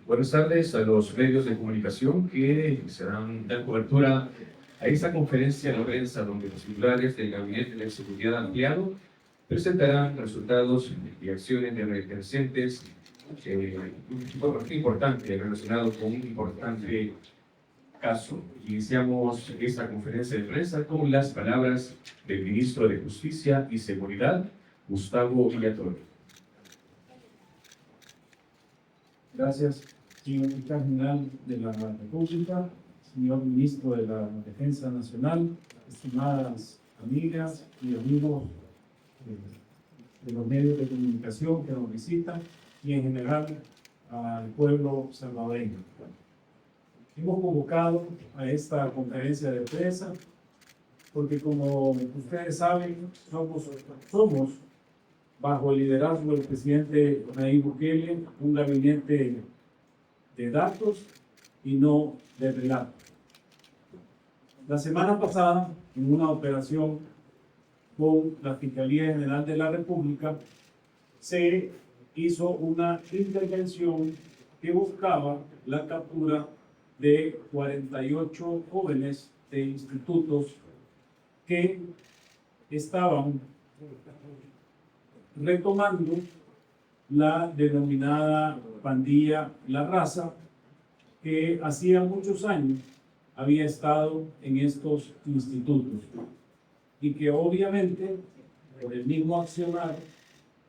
Buenas tardes a los medios de comunicación que se dan cobertura a esta conferencia de prensa donde los titulares del Gabinete de Seguridad Ampliado presentarán resultados y acciones de recientes importante relacionado con un importante caso. Iniciamos esta conferencia de prensa con las palabras del Ministro de Justicia y Seguridad, Gustavo Villator. Gracias, señor fiscal general de la República, señor ministro de la Defensa Nacional, estimadas amigas y amigos de los medios de comunicación que nos visitan y en general al pueblo salvadoreño. Hemos convocado a esta conferencia de prensa porque, como ustedes saben, somos bajo el liderazgo del presidente Nayib Bukele, un gabinete de datos y no de relatos. La semana pasada, en una operación con la Fiscalía General de la República, se hizo una intervención que buscaba la captura de 48 jóvenes de institutos que estaban retomando la denominada pandilla La Raza, que hacía muchos años había estado en estos institutos y que obviamente por el mismo accionar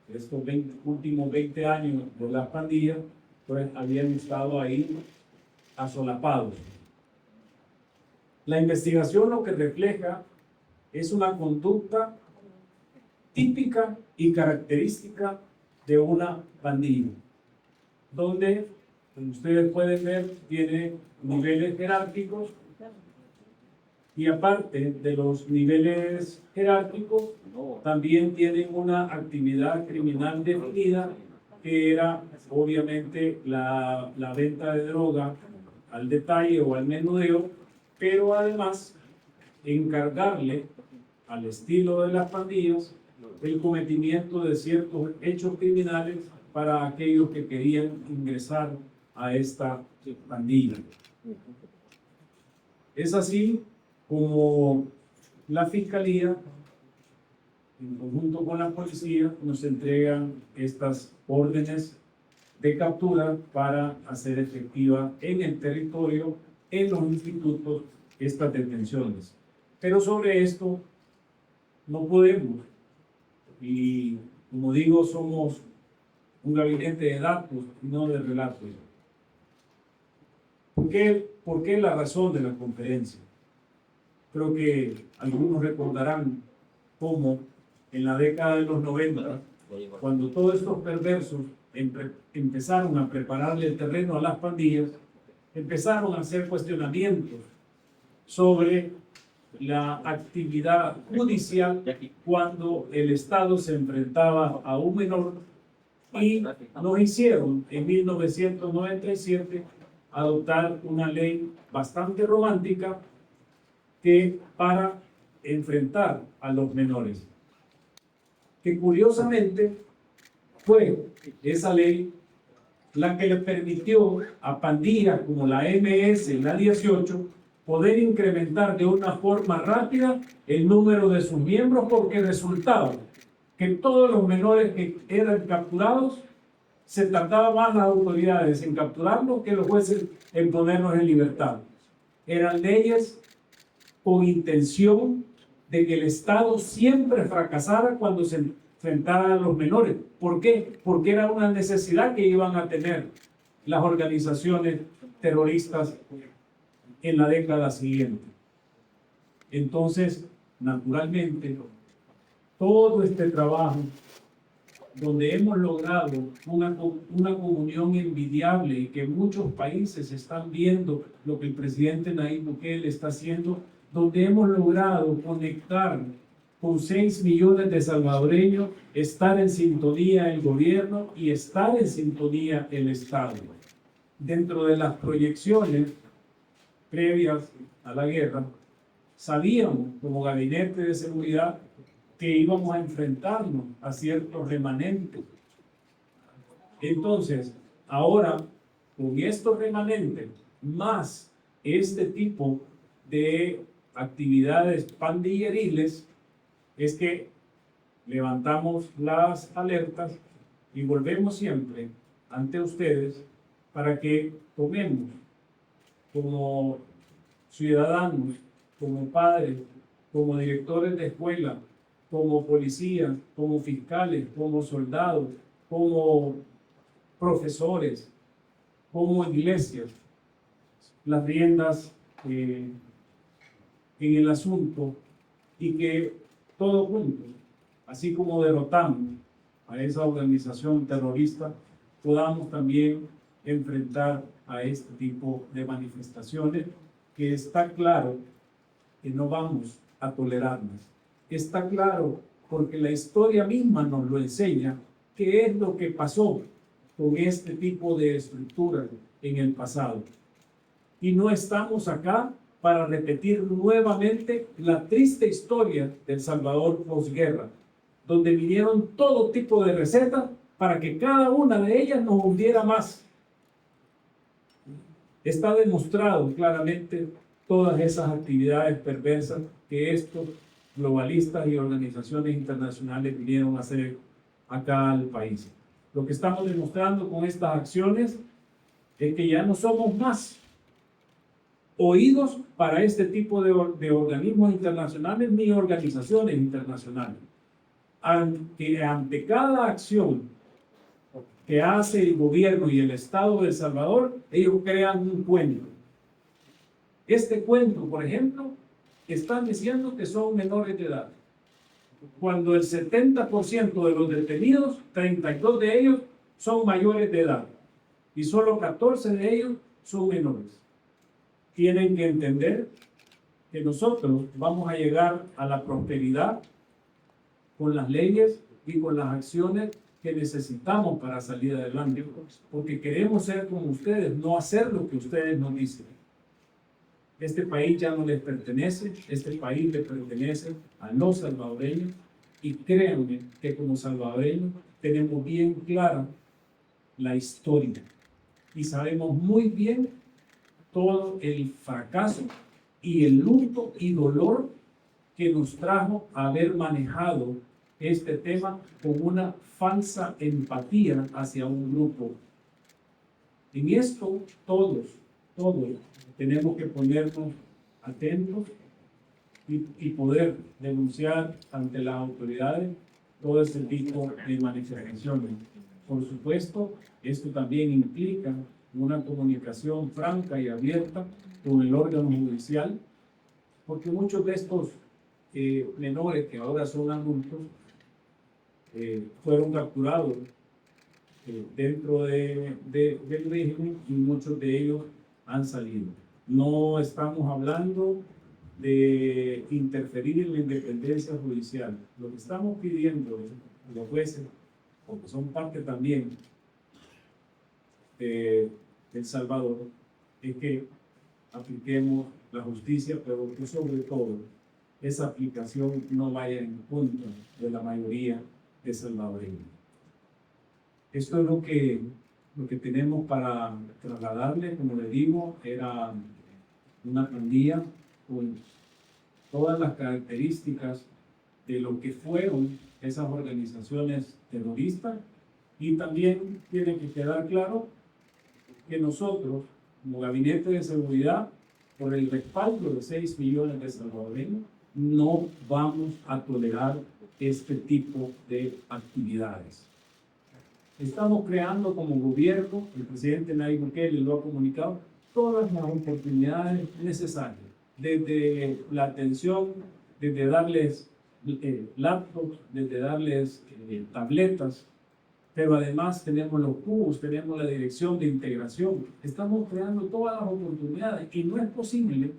de estos últimos 20 años de las pandillas, pues habían estado ahí asolapados. La investigación lo que refleja es una conducta típica y característica de una pandilla, donde, como ustedes pueden ver, tiene niveles jerárquicos y aparte de los niveles jerárquicos, también tienen una actividad criminal definida que era obviamente la venta de droga al detalle o al menudeo, pero además encargarle al estilo de las pandillas el cometimiento de ciertos hechos criminales para aquellos que querían ingresar a esta pandilla. Es así como la Fiscalía, en conjunto con la policía, nos entregan estas órdenes de captura para hacer efectiva en el territorio, en los institutos, estas detenciones. Pero sobre esto no podemos, y como digo, somos un gabinete de datos y no de relatos. ¿Por qué la razón de la conferencia? Creo que algunos recordarán cómo en la década de los 90, cuando todos estos perversos empezaron a prepararle el terreno a las pandillas, empezaron a hacer cuestionamientos sobre la actividad judicial cuando el Estado se enfrentaba a un menor, y nos hicieron en 1997 adoptar una ley bastante romántica que para enfrentar a los menores, que curiosamente fue esa ley la que le permitió a pandillas como la MS, la 18, poder incrementar de una forma rápida el número de sus miembros, porque resultaba que todos los menores que eran capturados se tardaba más las autoridades en capturarlos que los jueces en ponerlos en libertad. Eran leyes con intención de que el Estado siempre fracasara cuando se enfrentara a los menores. ¿Por qué? Porque era una necesidad que iban a tener las organizaciones terroristas en la década siguiente. Entonces, naturalmente, todo este trabajo, donde hemos logrado una comunión envidiable y que muchos países están viendo lo que el presidente Nayib Bukele está haciendo, donde hemos logrado conectar con 6 millones de salvadoreños, estar en sintonía el gobierno y estar en sintonía el Estado. Dentro de las proyecciones previas a la guerra, sabíamos como gabinete de seguridad que íbamos a enfrentarnos a ciertos remanentes. Entonces, ahora con estos remanentes, más este tipo de actividades pandilleriles, es que levantamos las alertas y volvemos siempre ante ustedes para que tomemos como ciudadanos, como padres, como directores de escuela, como policías, como fiscales, como soldados, como profesores, como iglesias, las riendas en el asunto y que todos juntos, así como derrotamos a esa organización terrorista, podamos también enfrentar a este tipo de manifestaciones que está claro que no vamos a tolerarlas. Está claro porque la historia misma nos lo enseña, qué es lo que pasó con este tipo de estructuras en el pasado. Y no estamos acá para repetir nuevamente la triste historia del Salvador posguerra, donde vinieron todo tipo de recetas para que cada una de ellas nos hundiera más. Está demostrado claramente todas esas actividades perversas que estos globalistas y organizaciones internacionales vinieron a hacer acá al país. Lo que estamos demostrando con estas acciones es que ya no somos más oídos para este tipo de organismos internacionales ni organizaciones internacionales. Ante cada acción que hace el gobierno y el Estado de El Salvador, ellos crean un cuento. Este cuento, por ejemplo, están diciendo que son menores de edad, cuando el 70% de los detenidos, 32 de ellos, son mayores de edad y solo 14 de ellos son menores. Tienen que entender que nosotros vamos a llegar a la prosperidad con las leyes y con las acciones que necesitamos para salir adelante, porque queremos ser como ustedes, no hacer lo que ustedes nos dicen. Este país ya no les pertenece, este país le pertenece a los salvadoreños, y créanme que como salvadoreños tenemos bien clara la historia y sabemos muy bien todo el fracaso y el luto y dolor que nos trajo haber manejado este tema con una falsa empatía hacia un grupo. En esto todos tenemos que ponernos atentos y poder denunciar ante las autoridades todo ese tipo de manifestaciones. Por supuesto, esto también implica una comunicación franca y abierta con el órgano judicial, porque muchos de estos menores que ahora son adultos fueron capturados dentro del régimen y muchos de ellos han salido. No estamos hablando de interferir en la independencia judicial. Lo que estamos pidiendo a los jueces, porque son parte también de El Salvador, es que apliquemos la justicia, pero que sobre todo esa aplicación no vaya en contra de la mayoría de salvadoreños. Esto es lo que tenemos para trasladarle. Como le digo, era una pandilla con todas las características de lo que fueron esas organizaciones terroristas, y también tiene que quedar claro que nosotros, como Gabinete de Seguridad, por el respaldo de 6 millones de salvadoreños, no vamos a tolerar este tipo de actividades. Estamos creando como gobierno, el presidente Nayib Bukele lo ha comunicado, todas las oportunidades necesarias, desde la atención, desde darles laptops, desde darles tabletas, pero además tenemos los cubos, tenemos la dirección de integración. Estamos creando todas las oportunidades y no es posible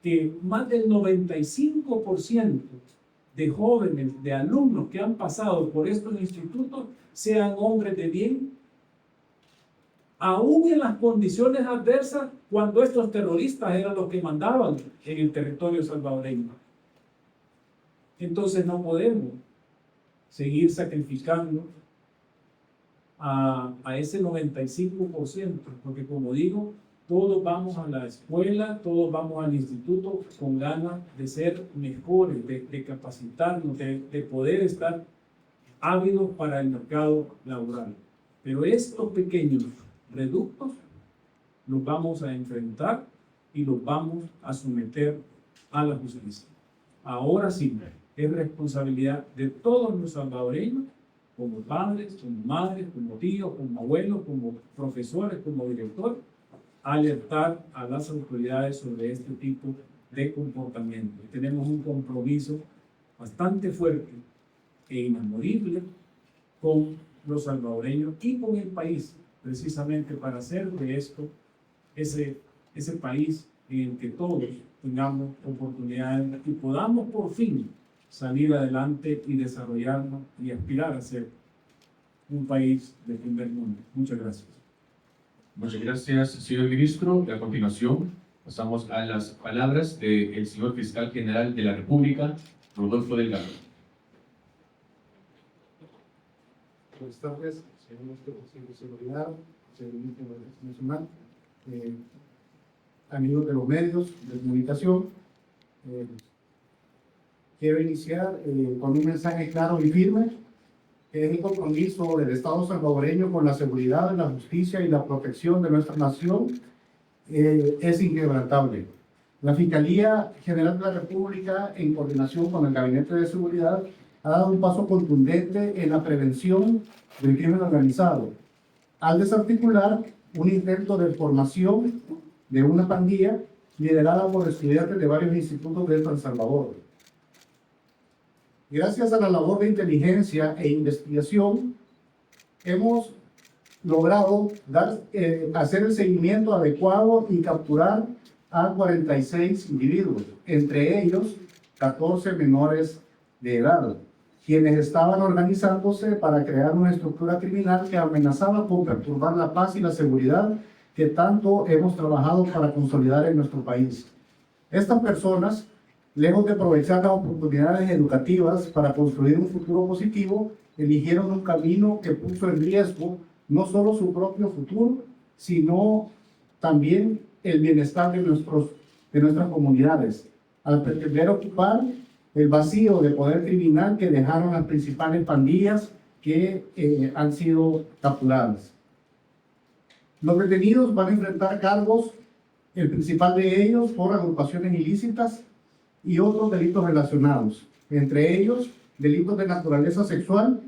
que más del 95% de jóvenes, de alumnos que han pasado por estos institutos sean hombres de bien, aún en las condiciones adversas cuando estos terroristas eran los que mandaban en el territorio salvadoreño. Entonces no podemos seguir sacrificando a ese 95%, porque como digo, todos vamos a la escuela, todos vamos al instituto con ganas de ser mejores, de capacitarnos, de poder estar ávidos para el mercado laboral. Pero estos pequeños reductos los vamos a enfrentar y los vamos a someter a la justicia. Ahora sí, es responsabilidad de todos los salvadoreños, como padres, como madres, como tíos, como abuelos, como profesores, como directores, alertar a las autoridades sobre este tipo de comportamiento. Tenemos un compromiso bastante fuerte e inamovible con los salvadoreños y con el país, precisamente para hacer de esto ese país en el que todos tengamos oportunidades y podamos por fin salir adelante y desarrollarnos y aspirar a ser un país de primer mundo. Muchas gracias. Muchas gracias, señor ministro. A continuación, pasamos a las palabras del señor fiscal general de la República, Rodolfo Delgado. Buenas tardes, señor ministro de Seguridad, señor ministro de Defensa Nacional, amigos de los medios de comunicación. Quiero iniciar con un mensaje claro y firme, que es el compromiso del Estado salvadoreño con la seguridad, la justicia y la protección de nuestra nación es inquebrantable. La Fiscalía General de la República, en coordinación con el Gabinete de Seguridad, ha dado un paso contundente en la prevención del crimen organizado, al desarticular un intento de formación de una pandilla liderada por estudiantes de varios institutos de San Salvador. Gracias a la labor de inteligencia e investigación, hemos logrado hacer el seguimiento adecuado y capturar a 46 individuos, entre ellos 14 menores de edad, quienes estaban organizándose para crear una estructura criminal que amenazaba con perturbar la paz y la seguridad que tanto hemos trabajado para consolidar en nuestro país. Estas personas, lejos de aprovechar las oportunidades educativas para construir un futuro positivo, eligieron un camino que puso en riesgo no solo su propio futuro, sino también el bienestar de nuestras comunidades, al pretender ocupar el vacío de poder criminal que dejaron las principales pandillas que han sido capturadas. Los detenidos van a enfrentar cargos, el principal de ellos por agrupaciones ilícitas y otros delitos relacionados, entre ellos delitos de naturaleza sexual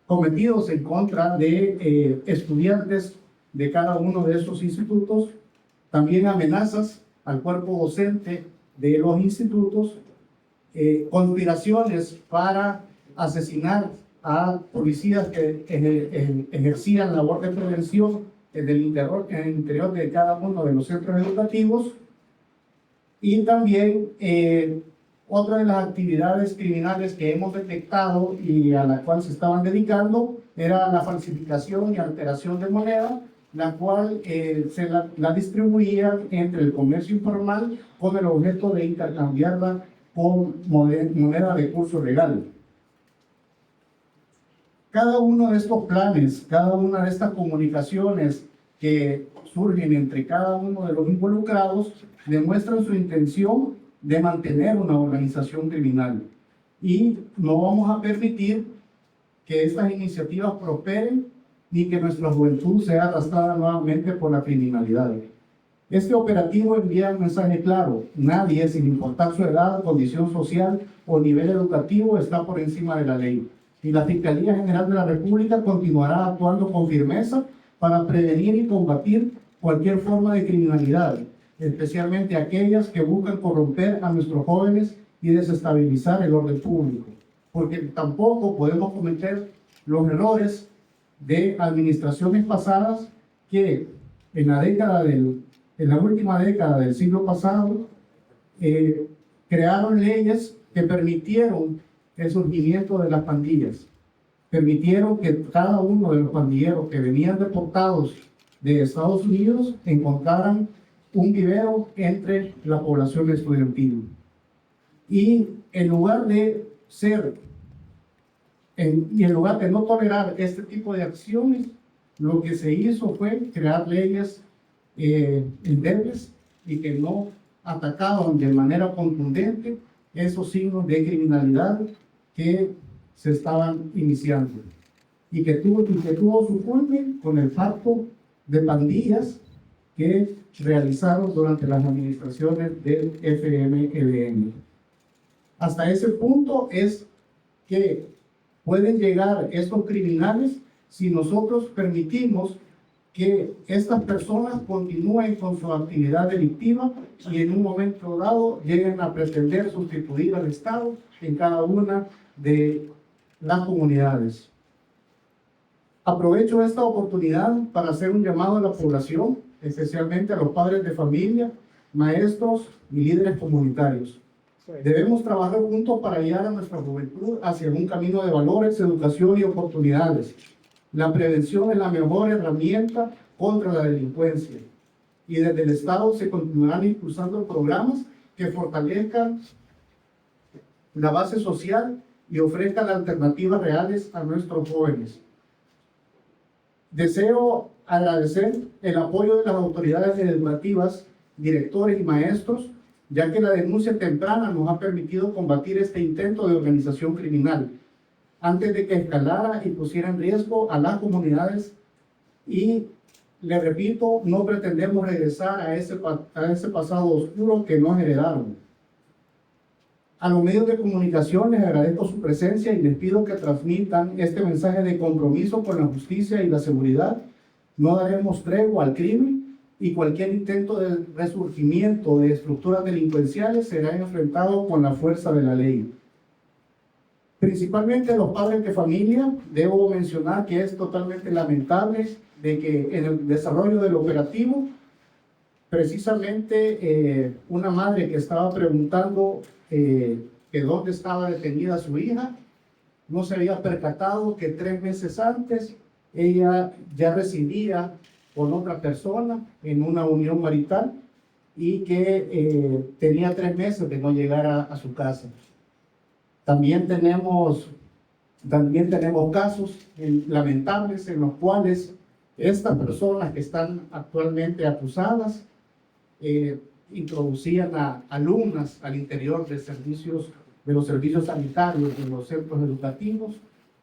cometidos en contra de estudiantes de cada uno de estos institutos, también amenazas al cuerpo docente de los institutos, conspiraciones para asesinar a policías que ejercían labor de prevención en el interior de cada uno de los centros educativos, y también otra de las actividades criminales que hemos detectado y a la cual se estaban dedicando era la falsificación y alteración de moneda, la cual se la distribuían entre el comercio informal con el objeto de intercambiarla por moneda de curso legal. Cada uno de estos planes, cada una de estas comunicaciones que surgen entre cada uno de los involucrados demuestran su intención de mantener una organización criminal. Y no vamos a permitir que estas iniciativas prosperen ni que nuestra juventud sea arrastrada nuevamente por la criminalidad. Este operativo envía un mensaje claro: nadie, sin importar su edad, condición social o nivel educativo, está por encima de la ley. Y la Fiscalía General de la República continuará actuando con firmeza para prevenir y combatir cualquier forma de criminalidad, especialmente aquellas que buscan corromper a nuestros jóvenes y desestabilizar el orden público. Porque tampoco podemos cometer los errores de administraciones pasadas que en la última década del siglo pasado crearon leyes que permitieron el surgimiento de las pandillas, permitieron que cada uno de los pandilleros que venían deportados de Estados Unidos encontraran un vivero entre la población estudiantil. Y en lugar de no tolerar este tipo de acciones, Lo que se hizo fue crear leyes endebles y que no atacaban de manera contundente esos signos de criminalidad que se estaban iniciando y que tuvo su culmen con el pacto de pandillas que realizaron durante las administraciones del FMLN. Hasta ese punto es que pueden llegar estos criminales si nosotros permitimos que estas personas continúen con su actividad delictiva y en un momento dado lleguen a pretender sustituir al Estado en cada una de las comunidades. Aprovecho esta oportunidad para hacer un llamado a la población, especialmente a los padres de familia, maestros y líderes comunitarios. Debemos trabajar juntos para guiar a nuestra juventud hacia un camino de valores, educación y oportunidades. La prevención es la mejor herramienta contra la delincuencia. Y desde el Estado se continuarán impulsando programas que fortalezcan la base social y ofrezcan alternativas reales a nuestros jóvenes. Deseo agradecer el apoyo de las autoridades educativas, directores y maestros, ya que la denuncia temprana nos ha permitido combatir este intento de organización criminal antes de que escalara y pusiera en riesgo a las comunidades. Y le repito, no pretendemos regresar a ese pasado oscuro que nos heredaron. A los medios de comunicación les agradezco su presencia y les pido que transmitan este mensaje de compromiso con la justicia y la seguridad. No daremos tregua al crimen y cualquier intento de resurgimiento de estructuras delincuenciales será enfrentado con la fuerza de la ley. Principalmente los padres de familia, debo mencionar que es totalmente lamentable de que en el desarrollo del operativo, precisamente una madre que estaba preguntando que dónde estaba detenida su hija, no se había percatado que 3 meses antes ella ya residía con otra persona en una unión marital y que tenía 3 meses de no llegar a su casa. También tenemos casos lamentables en los cuales estas personas que están actualmente acusadas introducían a alumnas al interior de los servicios sanitarios de los centros educativos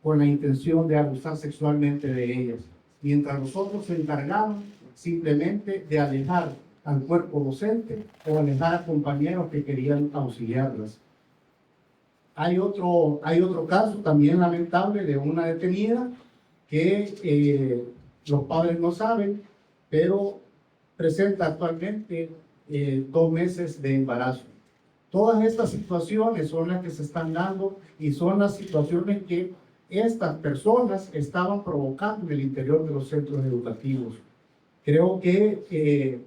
con la intención de abusar sexualmente de ellas, mientras nosotros se encargaban simplemente de alejar al cuerpo docente o alejar a compañeros que querían auxiliarlas. Hay otro caso también lamentable de una detenida que los padres no saben, pero presenta actualmente 2 meses de embarazo. Todas estas situaciones son las que se están dando y son las situaciones que estas personas estaban provocando en el interior de los centros educativos. Creo que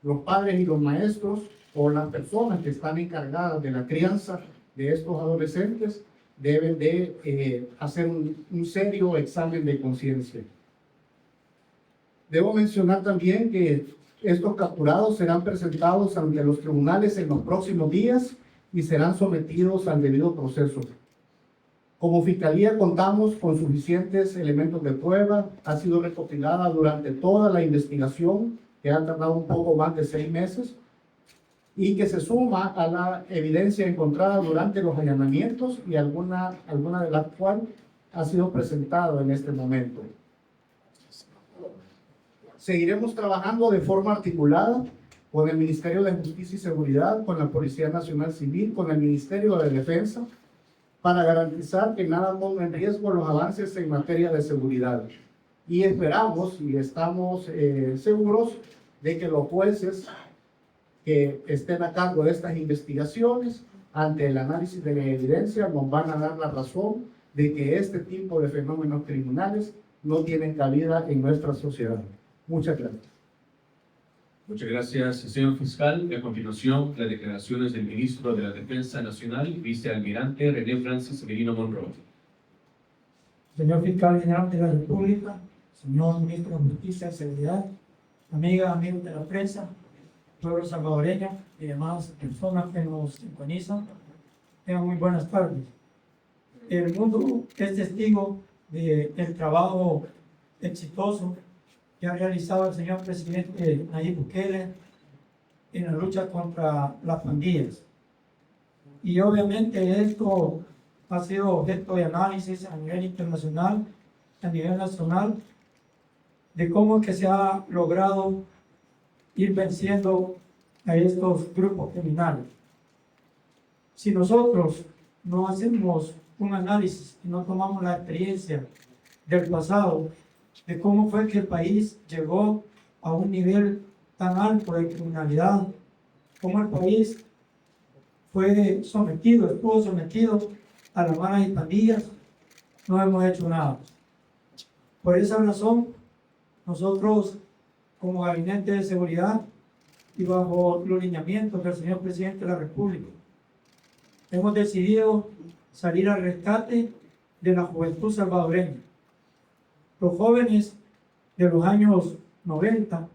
los padres y los maestros o las personas que están encargadas de la crianza de estos adolescentes deben de hacer un serio examen de conciencia. Debo mencionar también que estos capturados serán presentados ante los tribunales en los próximos días y serán sometidos al debido proceso. Como Fiscalía contamos con suficientes elementos de prueba, ha sido recopilada durante toda la investigación, que ha tardado un poco más de 6 meses, y que se suma a la evidencia encontrada durante los allanamientos y alguna de las cuales ha sido presentada en este momento. Seguiremos trabajando de forma articulada con el Ministerio de Justicia y Seguridad, con la Policía Nacional Civil, con el Ministerio de Defensa, para garantizar que nada ponga en riesgo los avances en materia de seguridad. Y esperamos y estamos seguros de que los jueces que estén a cargo de estas investigaciones, ante el análisis de la evidencia, nos van a dar la razón de que este tipo de fenómenos criminales no tienen cabida en nuestra sociedad. Muchas gracias. Muchas gracias, señor fiscal. A continuación, las declaraciones del ministro de la Defensa Nacional, vicealmirante René Francis Merino Monroe. Señor fiscal general de la República, señor ministro de Justicia y Seguridad, amigas, amigos de la prensa, pueblo salvadoreño y demás personas que nos sintonizan, tengan muy buenas tardes. El mundo es testigo del trabajo exitoso que ha realizado el señor presidente Nayib Bukele en la lucha contra las pandillas. Y obviamente esto ha sido objeto de análisis a nivel internacional, a nivel nacional, de cómo es que se ha logrado ir venciendo a estos grupos criminales. Si nosotros no hacemos un análisis y no tomamos la experiencia del pasado, de cómo fue que el país llegó a un nivel tan alto de criminalidad, cómo el país estuvo sometido a las maras y pandillas, no hemos hecho nada. Por esa razón, nosotros, como Gabinete de Seguridad y bajo los lineamientos del señor Presidente de la República, hemos decidido salir al rescate de la juventud salvadoreña. Los jóvenes de los años 90,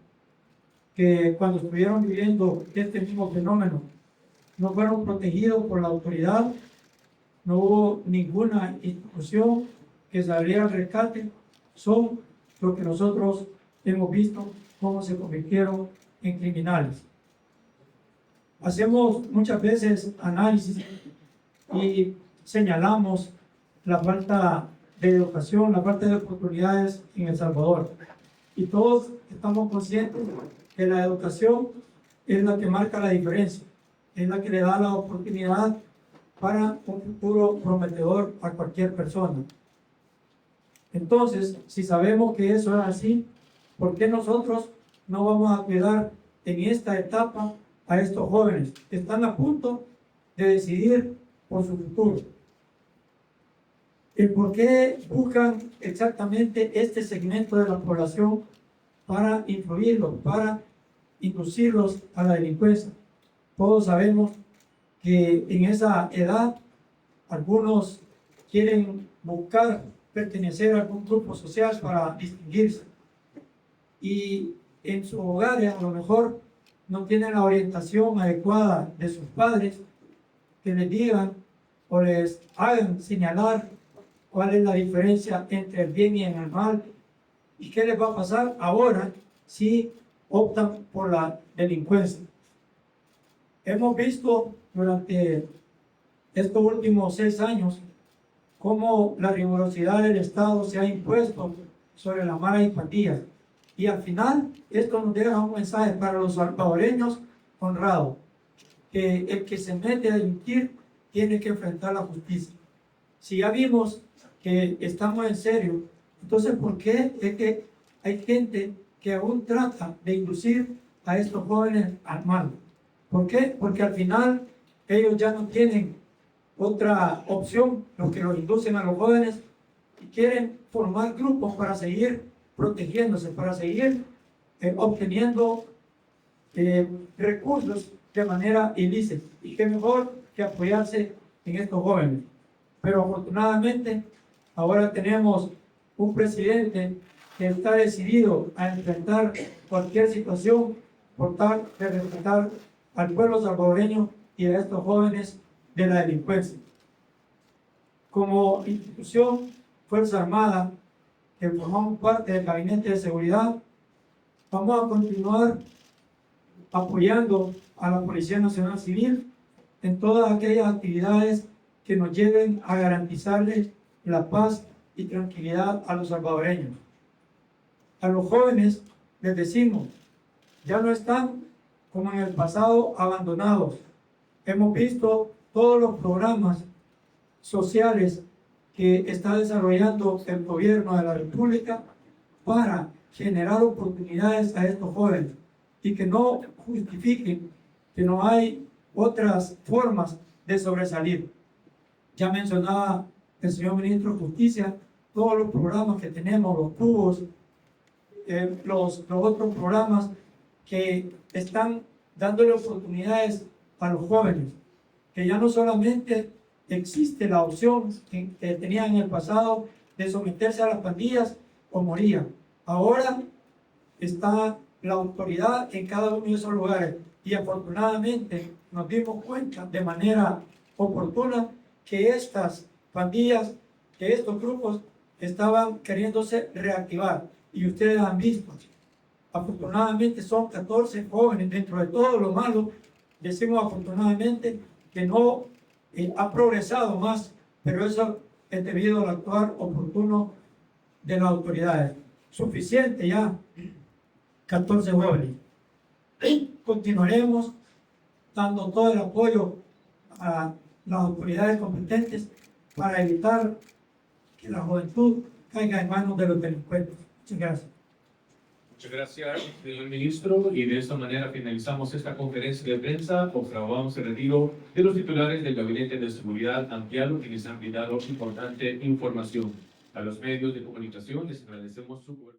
que cuando estuvieron viviendo este mismo fenómeno, no fueron protegidos por la autoridad, no hubo ninguna institución que saliera al rescate, son los que nosotros hemos visto cómo se convirtieron en criminales. Hacemos muchas veces análisis y señalamos la falta de educación, la falta de oportunidades en El Salvador. Y todos estamos conscientes que la educación es la que marca la diferencia, es la que le da la oportunidad para un futuro prometedor a cualquier persona. Entonces, si sabemos que eso es así, ¿por qué nosotros no vamos a cuidar en esta etapa a estos jóvenes que están a punto de decidir por su futuro? ¿El por qué buscan exactamente este segmento de la población para influirlos, para inducirlos a la delincuencia? Todos sabemos que en esa edad algunos quieren buscar pertenecer a algún grupo social para distinguirse, y en sus hogares a lo mejor no tienen la orientación adecuada de sus padres que les digan o les hagan señalar cuál es la diferencia entre el bien y el mal y qué les va a pasar ahora si optan por la delincuencia. Hemos visto durante estos últimos 6 años cómo la rigurosidad del Estado se ha impuesto sobre las maras y pandillas. Y al final, esto nos deja un mensaje para los salvadoreños honrados, que el que se mete a delinquir tiene que enfrentar la justicia. Si ya vimos que estamos en serio, entonces ¿por qué es que hay gente que aún trata de inducir a estos jóvenes al mal? ¿Por qué? Porque al final ellos ya no tienen otra opción, lo que los inducen a los jóvenes, y quieren formar grupos para seguir protegiéndose, para seguir obteniendo recursos de manera ilícita. Y qué mejor que apoyarse en estos jóvenes. Pero afortunadamente ahora tenemos un presidente que está decidido a enfrentar cualquier situación por tal de respetar al pueblo salvadoreño y a estos jóvenes de la delincuencia. Como institución, Fuerza Armada, que formamos parte del Gabinete de Seguridad, vamos a continuar apoyando a la Policía Nacional Civil en todas aquellas actividades que nos lleven a garantizarle la paz y tranquilidad a los salvadoreños. A los jóvenes les decimos, ya no están como en el pasado abandonados. Hemos visto todos los programas sociales que está desarrollando el gobierno de la República para generar oportunidades a estos jóvenes y que no justifiquen que no hay otras formas de sobresalir. Ya mencionaba el señor ministro de Justicia todos los programas que tenemos, los cubos, los otros programas que están dándole oportunidades a los jóvenes, que ya no solamente existe la opción que tenían en el pasado de someterse a las pandillas o morían. Ahora está la autoridad en cada uno de esos lugares y afortunadamente nos dimos cuenta de manera oportuna que estas pandillas, que estos grupos estaban queriéndose reactivar y ustedes han visto. Afortunadamente son 14 jóvenes. Dentro de todo lo malo, decimos afortunadamente que no ha progresado más, pero eso es debido al actuar oportuno de las autoridades. Suficiente ya, 14 jóvenes. Y continuaremos dando todo el apoyo a las autoridades competentes para evitar que la juventud caiga en manos de los delincuentes. Muchas gracias. Muchas gracias, señor ministro. Y de esta manera finalizamos esta conferencia de prensa. Observamos el retiro de los titulares del Gabinete de Seguridad ampliado, quienes han brindado importante información. A los medios de comunicación les agradecemos su cobertura.